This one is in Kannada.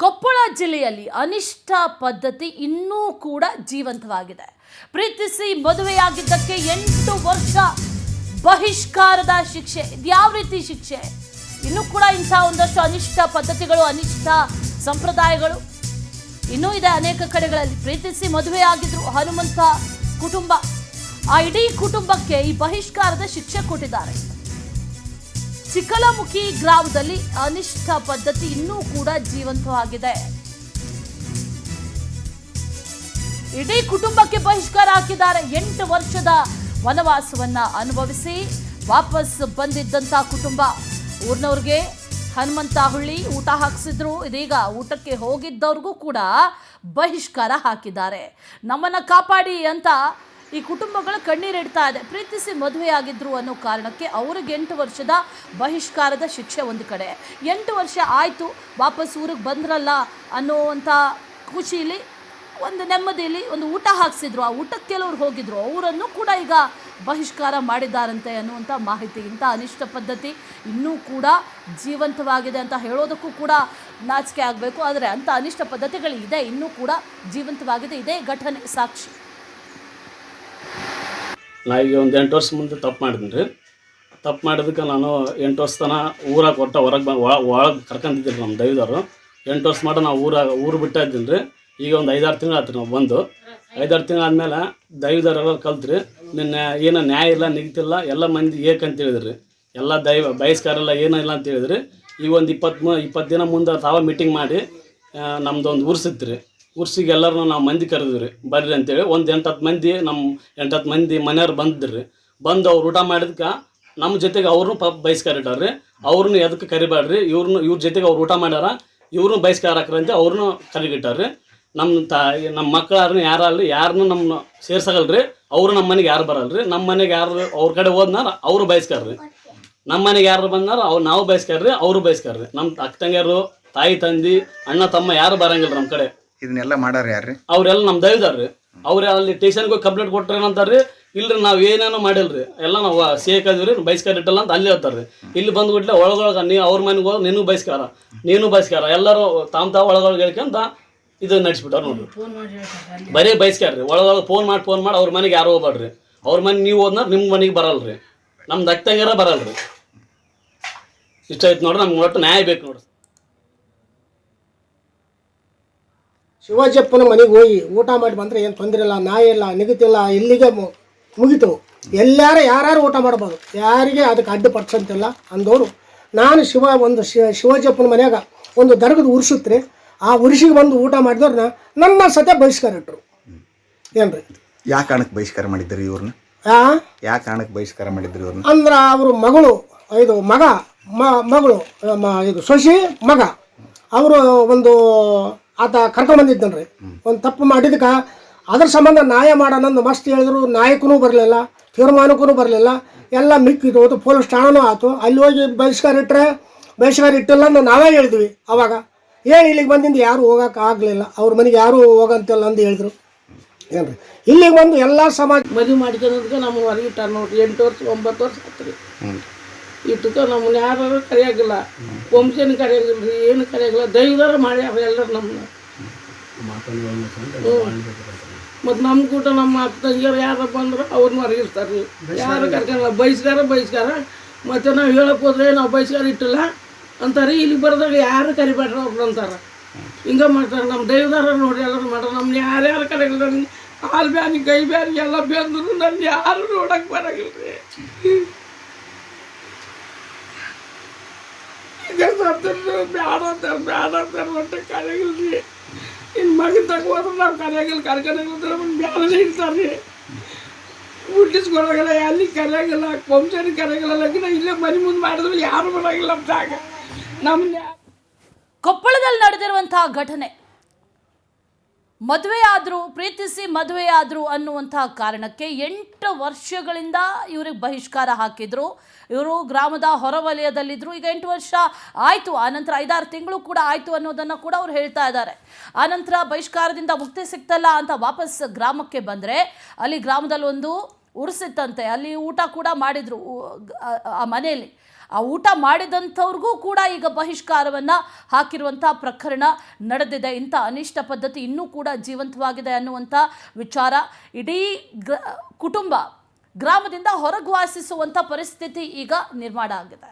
ಕೊಪ್ಪಳ ಜಿಲ್ಲೆಯಲ್ಲಿ ಅನಿಷ್ಟ ಪದ್ಧತಿ ಇನ್ನೂ ಕೂಡ ಜೀವಂತವಾಗಿದೆ. ಪ್ರೀತಿಸಿ ಮದುವೆಯಾಗಿದ್ದಕ್ಕೆ 8 ವರ್ಷ ಬಹಿಷ್ಕಾರದ ಶಿಕ್ಷೆ. ಇದ್ಯಾವ ರೀತಿ ಶಿಕ್ಷೆ? ಇನ್ನೂ ಕೂಡ ಇಂಥ ಒಂದಷ್ಟು ಅನಿಷ್ಟ ಪದ್ಧತಿಗಳು, ಅನಿಷ್ಟ ಸಂಪ್ರದಾಯಗಳು ಇನ್ನೂ ಇದೆ ಅನೇಕ ಕಡೆಗಳಲ್ಲಿ. ಪ್ರೀತಿಸಿ ಮದುವೆಯಾಗಿದ್ರು ಹನುಮಂತ ಕುಟುಂಬ, ಆ ಇಡೀ ಕುಟುಂಬಕ್ಕೆ ಈ ಬಹಿಷ್ಕಾರದ ಶಿಕ್ಷೆ ಕೊಟ್ಟಿದ್ದಾರೆ. ಚಿಕ್ಕಲಮುಖಿ ಗ್ರಾಮದಲ್ಲಿ ಅನಿಷ್ಟ ಪದ್ಧತಿ ಇನ್ನೂ ಕೂಡ ಜೀವಂತವಾಗಿದೆ. ಇಡೀ ಕುಟುಂಬಕ್ಕೆ ಬಹಿಷ್ಕಾರ ಹಾಕಿದ್ದಾರೆ. 8 ವರ್ಷದ ವನವಾಸವನ್ನ ಅನುಭವಿಸಿ ವಾಪಸ್ ಬಂದಿದ್ದಂತ ಕುಟುಂಬ, ಊರಿನವ್ರಿಗೆ ಹನುಮಂತ ಹುಳ್ಳಿ ಊಟ ಹಾಕಿಸಿದ್ರು. ಇದೀಗ ಊಟಕ್ಕೆ ಹೋಗಿದ್ದವ್ರಿಗೂ ಕೂಡ ಬಹಿಷ್ಕಾರ ಹಾಕಿದ್ದಾರೆ. ನಮ್ಮನ್ನ ಕಾಪಾಡಿ ಅಂತ ಈ ಕುಟುಂಬಗಳ ಕಣ್ಣೀರಿಡ್ತಾ ಇದೆ. ಪ್ರೀತಿಸಿ ಮದುವೆಯಾಗಿದ್ರು ಅನ್ನೋ ಕಾರಣಕ್ಕೆ ಅವ್ರಿಗೆ 8 ವರ್ಷದ ಬಹಿಷ್ಕಾರದ ಶಿಕ್ಷೆ ಒಂದು ಕಡೆ. 8 ವರ್ಷ ಆಯಿತು, ವಾಪಸ್ ಊರಿಗೆ ಬಂದ್ರಲ್ಲ ಅನ್ನೋವಂಥ ಖುಷಿಲಿ, ಒಂದು ನೆಮ್ಮದಿಯಲ್ಲಿ ಒಂದು ಊಟ ಹಾಕ್ಸಿದ್ರು. ಆ ಊಟಕ್ಕೆ ಕೆಲವ್ರು ಹೋಗಿದ್ರು, ಅವರನ್ನು ಕೂಡ ಈಗ ಬಹಿಷ್ಕಾರ ಮಾಡಿದ್ದಾರಂತೆ ಅನ್ನುವಂಥ ಮಾಹಿತಿ. ಇಂಥ ಅನಿಷ್ಟ ಪದ್ಧತಿ ಇನ್ನೂ ಕೂಡ ಜೀವಂತವಾಗಿದೆ ಅಂತ ಹೇಳೋದಕ್ಕೂ ಕೂಡ ನಾಚಿಕೆ ಆಗಬೇಕು. ಆದರೆ ಅಂಥ ಅನಿಷ್ಟ ಪದ್ಧತಿಗಳಿದೆ, ಇನ್ನೂ ಕೂಡ ಜೀವಂತವಾಗಿದೆ. ಇದೇ ಘಟನೆ ಸಾಕ್ಷಿ. ನಾ ಈಗ ಒಂದು 8 ವರ್ಷ ಮುಂದೆ ತಪ್ಪು ಮಾಡಿದ್ದೀನಿ ರೀ. ತಪ್ಪು ಮಾಡಿದಕ್ಕೆ ನಾನು 8 ವರ್ಷ ತನಕ ಊರಾಗ ಹೊರಗೆ ಒಳಗೆ ಕರ್ಕೊಂಡಿದ್ದೀನಿ ನಮ್ಮ ದೈವದವರು. 8 ವರ್ಷ ಮಾಡಿ ನಾವು ಊರು ಬಿಟ್ಟ ಇದ್ದೀನಿ ರೀ. ಈಗ ಒಂದು 5-6 ತಿಂಗಳು ಆಯ್ತು ನಾವು ಬಂದು. 5-6 ತಿಂಗಳು ಆದಮೇಲೆ ದೈವದವರೆಲ್ಲ ಕಲ್ತ್ರಿ. ನಿನ್ನ ಏನೋ ನ್ಯಾಯ ಇಲ್ಲ, ನಿಗ್ತಿಲ್ಲ, ಎಲ್ಲ ಮಂದಿ ಏಕಂತ ಹೇಳಿದ್ರಿ. ಎಲ್ಲ ಬಹಿಷ್ಕಾರ ಇಲ್ಲ, ಏನೂ ಇಲ್ಲ ಅಂತ ಹೇಳಿದ್ರಿ. ಈಗ ಒಂದು 20 ದಿನ ಮುಂದೆ ತಾವ ಮೀಟಿಂಗ್ ಮಾಡಿ ನಮ್ದು ಒಂದು ಉರ್ಸಿತ್ತು ರೀ. ಉರ್ಸಿಗೆ ಎಲ್ಲರೂ ನಾವು ಮಂದಿ ಕರೆದ್ವಿ ರೀ, ಬರ್ರಿ ಅಂತೇಳಿ. ಒಂದು 8-10 ಮಂದಿ ನಮ್ಮ 8-10 ಮಂದಿ ಮನೆಯವ್ರು ಬಂದಿದ್ರಿ. ಬಂದು ಅವ್ರು ಊಟ ಮಾಡಿದ್ಕೆ ನಮ್ಮ ಜೊತೆಗೆ ಅವ್ರನ್ನೂ ಬಹಿಷ್ಕಾರ ಇಟ್ಟಾರ್ರಿ. ಅವ್ರನ್ನೂ ಎದಕ್ಕೆ ಕರಿಬೇಡ್ರಿ, ಇವ್ರ ಜೊತೆಗೆ ಅವ್ರು ಊಟ ಮಾಡ್ಯಾರ, ಇವ್ರನ್ನೂ ಬಹಿಷ್ಕಾರ ಹಾಕ್ರಂತೆ ಅವ್ರನ್ನೂ ಕರಿಗಿಟ್ಟಾರ್ರಿ. ನಮ್ಮ ಮಕ್ಕಳಾರನ್ನ ಯಾರಲ್ರಿ, ಯಾರನ್ನೂ ನಮ್ಮ ಸೇರ್ಸಗಲ್ರಿ. ಅವರು ನಮ್ಮ ಮನೆಗೆ ಯಾರು ಬರಲ್ರಿ. ನಮ್ಮ ಮನೆಗೆ ಯಾರು ಅವ್ರ ಕಡೆ ಹೋದ್ನಾರ ಅವರು ಬಹಿಷ್ಕಾರ ರೀ. ನಮ್ಮ ಮನೆಗೆ ಯಾರು ಬಂದಾರ ನಾವು ಬಹಿಷ್ಕಾರ ರೀ, ಅವರು ಬಹಿಷ್ಕಾರ ರೀ. ನಮ್ಮ ಅಕ್ಕ ತಂಗಿಯರು, ತಾಯಿ ತಂದಿ, ಅಣ್ಣ ತಮ್ಮ ಯಾರು ಬರಂಗಿಲ್ಲ ನಮ್ಮ ಕಡೆ. ಇದನ್ನೆಲ್ಲ ಮಾಡೋರು ಯಾರು? ಅವ್ರೆಲ್ಲ ನಮ್ಮ ದೈವದಾರ್ರಿ. ಅವ್ರು ಅಲ್ಲಿ ಸ್ಟೇಷನ್ಗೆ ಹೋಗಿ ಕಂಪ್ಲೇಂಟ್ ಕೊಟ್ರೆ ಏನಂತಾರ್ರಿ, ಇಲ್ರಿ ನಾವು ಏನೇನೋ ಮಾಡಿಲ್ರಿ, ಎಲ್ಲ ನಾವು ಸೇಕಾದ್ವಿ, ಬಹಿಷ್ಕಾರ ಇಟ್ಟಲ್ಲ ಅಂತ ಅಲ್ಲಿ ಹೇಳ್ತಾರ್ರಿ. ಇಲ್ಲಿ ಬಂದ್ಬಿಟ್ಲೆ ಒಳಗೊಳಗೆ ನೀವು ಅವ್ರ ಮನೆಗೆ ಹೋಗಿ ನೀನು ಬಹಿಷ್ಕಾರ ಎಲ್ಲರೂ ತಾವು ಒಳಗೊಳಗೆ ಹೇಳ್ಕೊಂತ ಇದು ನಡೆಸ್ಬಿಟ್ಟಾರ ನೋಡ್ರಿ. ಬರೀ ಬಹಿಷ್ಕಾರ ರೀ. ಒಳಗೊಳಗೆ ಫೋನ್ ಮಾಡಿ ಅವ್ರ ಮನೆಗೆ ಯಾರು ಹೋಗ್ಬೇಡ್ರಿ. ಅವ್ರ ಮನೆ ನೀವು ಹೋದ್ನ ನಿಮ್ಮ ಮನೆಗೆ ಬರಲ್ರಿ, ನಮ್ದು ಅಕ್ಕಂಗಾರ ಬರಲ್ರಿ. ಇಷ್ಟ ಐತೆ ನೋಡ್ರಿ. ನಮ್ಗೆ ಒಟ್ಟು ನ್ಯಾಯ ಬೇಕು ನೋಡ್ರಿ. ಶಿವಾಜಪ್ಪನ ಮನೆಗೆ ಹೋಗಿ ಊಟ ಮಾಡಿ ಬಂದರೆ ಏನು ತೊಂದರೆ ಇಲ್ಲ, ನಾಯಿ ಇಲ್ಲ, ನಿಗತಿಲ್ಲ, ಇಲ್ಲಿಗೆ ಮುಗಿತು. ಯಾರು ಊಟ ಮಾಡ್ಬೋದು, ಯಾರಿಗೆ ಅದಕ್ಕೆ ಅಡ್ಡಿಪಡಿಸಂತಿಲ್ಲ ಅಂದವರು. ನಾನು ಶಿವಾಜಪ್ಪನ ಮನ್ಯಾಗ ಒಂದು ದರ್ಗದ ಉರ್ಸುತ್ರಿ. ಆ ಉರ್ಸಿಗೆ ಬಂದು ಊಟ ಮಾಡಿದವ್ರನ್ನ ನನ್ನ ಸತೆ ಬಹಿಷ್ಕಾರ ಇಟ್ಟರು. ಏನ್ರಿ? ಯಾವ ಕಾರಣಕ್ಕೆ ಬಹಿಷ್ಕಾರ ಮಾಡಿದ್ರಿ ಇವ್ರನ್ನ? ಯಾವ ಕಾರಣಕ್ಕೆ ಬಹಿಷ್ಕಾರ ಮಾಡಿದ್ರಿ ಇವ್ರನ್ನ ಅಂದ್ರೆ ಅವರು ಮಗಳು, ಇದು ಮಗಳು ಇದು ಸೊಸಿ ಮಗ, ಅವರು ಒಂದು ಆತ ಕರ್ಕೊಂಬಂದಿದ್ದನ್ರಿ. ಒಂದು ತಪ್ಪು ಮಾಡಿದಕ್ಕೆ ಅದ್ರ ಸಂಬಂಧ ನ್ಯಾಯ ಮಾಡೋಣಂದು ಮಸ್ತ್ ಹೇಳಿದ್ರು. ನಾಯಕನೂ ಬರಲಿಲ್ಲ, ತೀರ್ಮಾನಕ್ಕೂ ಬರಲಿಲ್ಲ, ಎಲ್ಲ ಮಿಕ್ಕಿದು. ಪೊಲೀಸ್ ಠಾಣನೂ ಆಯ್ತು. ಅಲ್ಲಿ ಹೋಗಿ ಬಹಿಷ್ಕಾರ ಇಟ್ಟಿಲ್ಲ ಅಂತ ನಾವೇ ಹೇಳಿದ್ವಿ. ಅವಾಗ ಇಲ್ಲಿಗೆ ಬಂದಿಂದ ಯಾರು ಹೋಗೋಕೆ ಆಗಲಿಲ್ಲ, ಅವ್ರ ಮನೆಗೆ ಯಾರು ಹೋಗಂತಿಲ್ಲ ಅಂತ ಹೇಳಿದ್ರು. ಏನ್ರಿ? ಇಲ್ಲಿಗೆ ಬಂದು ಎಲ್ಲ ಸಮಾಜ ಮದುವೆ ಮಾಡ್ಕೊಳ್ಳೋದಕ್ಕೆ ನಮ್ಮನ್ನು ಹೊರಗಿಟ್ಟಾರ ನೋಡ್ರಿ. 8 ವರ್ಷ 9 ವರ್ಷ ಆತ್ರಿ. ಇಟ್ಟಕ್ಕೆ ನಮ್ಮನ್ನ ಯಾರು ಕರೆಯಾಗಿಲ್ಲ, ವಂಶನ ಕರೆಯಾಗಿಲ್ಲ ರೀ, ಏನು ಕರೆಯಾಗಿಲ್ಲ. ದೈವದಾರ ಮಾಡ್ಯಾರ ಎಲ್ಲರೂ ನಮ್ಮನ್ನ. ಮತ್ತು ನಮ್ಮ ಕೂಟ ನಮ್ಮ ಅಕ್ಕ ತಂಗಿಯರು ಯಾರು ಬಂದ್ರೆ ಅವ್ರನ್ನ ಹೊರಗಿರ್ತಾರೆ ರೀ. ಯಾರು ಕರ್ಕಲ್ಲ. ಬಹಿಷ್ಕಾರ ಮತ್ತು ನಾವು ಹೇಳಕ್ಕೆ ಹೋದ್ರೆ ನಾವು ಬಹಿಷ್ಕಾರ ಇಟ್ಟಿಲ್ಲ ಅಂತಾರೆ. ಇಲ್ಲಿ ಬರೋದಾಗ ಯಾರು ಕರಿಬೇಡ್ರ ಅವ್ರು ಅಂತಾರೆ. ಹಿಂಗೆ ಮಾಡ್ತಾರೆ. ನಮ್ಮ ದೈವದಾರ ನೋಡಿ ಎಲ್ಲರೂ ಮಾಡ್ತಾರೆ. ನಮ್ಮನ್ನ ಯಾರ್ಯಾರು ಕರೆಯಾಗಿಲ್ಲ. ನನಗೆ ಕಾಲು ಬ್ಯಾನಿ, ಕೈ ಬ್ಯಾನಿ ಎಲ್ಲ ಬೆಂದ್ರು ನನ್ನ ಯಾರು ನೋಡಕ್ಕೆ ಬರೋಂಗಿಲ್ಲ ರೀ. ಈಗ ಬ್ಯಾಡ ಅಂತಾರೆ ಒಟ್ಟೆ ಕರೆಯಾಗಿಲ್ಲ ರೀ. ಇನ್ನು ಮಗನ ತಗೋದ್ರೆ ನಾವು ಕರೆಯಾಗಿಲ್ಲ, ಕರ್ಕೊಂಡಾಗಿಲ್ಲ ನಮ್ಮನ್ನು ಬ್ಯಾಡನೇ ಇರ್ತಾರೆ ರೀ. ಹುಟ್ಟಿಸ್ಕೊಳಗಿಲ್ಲ, ಅಲ್ಲಿ ಕರೆಯಾಗಿಲ್ಲ, ವಂಶನ ಕರೆಯಾಗಿಲ್ಲ. ಲಗ್ನ ಇಲ್ಲೇ ಮನೆ ಮುಂದೆ ಮಾಡಿದ್ರು ಯಾರು ಬರೋಂಗಿಲ್ಲ ಅಂತಾಗ ನಮ್ಮನ್ನ. ಕೊಪ್ಪಳದಲ್ಲಿ ನಡೆದಿರುವಂತಹ ಘಟನೆ, ಪ್ರೀತಿಸಿ ಮದುವೆಯಾದ್ರು ಅನ್ನುವಂತಹ ಕಾರಣಕ್ಕೆ 8 ವರ್ಷಗಳಿಂದ ಇವ್ರಿಗೆ ಬಹಿಷ್ಕಾರ ಹಾಕಿದ್ರು. ಇವರು ಗ್ರಾಮದ ಹೊರವಲಯದಲ್ಲಿದ್ದರು. ಈಗ 8 ವರ್ಷ ಆಯಿತು, ಆನಂತರ 5-6 ತಿಂಗಳು ಕೂಡ ಆಯಿತು ಅನ್ನೋದನ್ನು ಕೂಡ ಅವ್ರು ಹೇಳ್ತಾ ಇದ್ದಾರೆ. ಆನಂತರ ಬಹಿಷ್ಕಾರದಿಂದ ಮುಕ್ತಿ ಸಿಗ್ತಲ್ಲ ಅಂತ ವಾಪಸ್ ಗ್ರಾಮಕ್ಕೆ ಬಂದರೆ ಅಲ್ಲಿ ಗ್ರಾಮದಲ್ಲಿ ಒಂದು ಉರ್ಸಿತ್ತಂತೆ. ಅಲ್ಲಿ ಊಟ ಕೂಡ ಮಾಡಿದರು ಆ ಮನೆಯಲ್ಲಿ. ಆ ಊಟ ಮಾಡಿದಂಥವ್ರಿಗೂ ಕೂಡ ಈಗ ಬಹಿಷ್ಕಾರವನ್ನು ಹಾಕಿರುವಂಥ ಪ್ರಕರಣ ನಡೆದಿದೆ. ಇಂಥ ಅನಿಷ್ಟ ಪದ್ಧತಿ ಇನ್ನೂ ಕೂಡ ಜೀವಂತವಾಗಿದೆ ಅನ್ನುವಂಥ ವಿಚಾರ. ಇಡೀ ಕುಟುಂಬ ಗ್ರಾಮದಿಂದ ಹೊರಗೆ ವಾಸಿಸುವಂಥ ಪರಿಸ್ಥಿತಿ ಈಗ ನಿರ್ಮಾಣ ಆಗಿದೆ.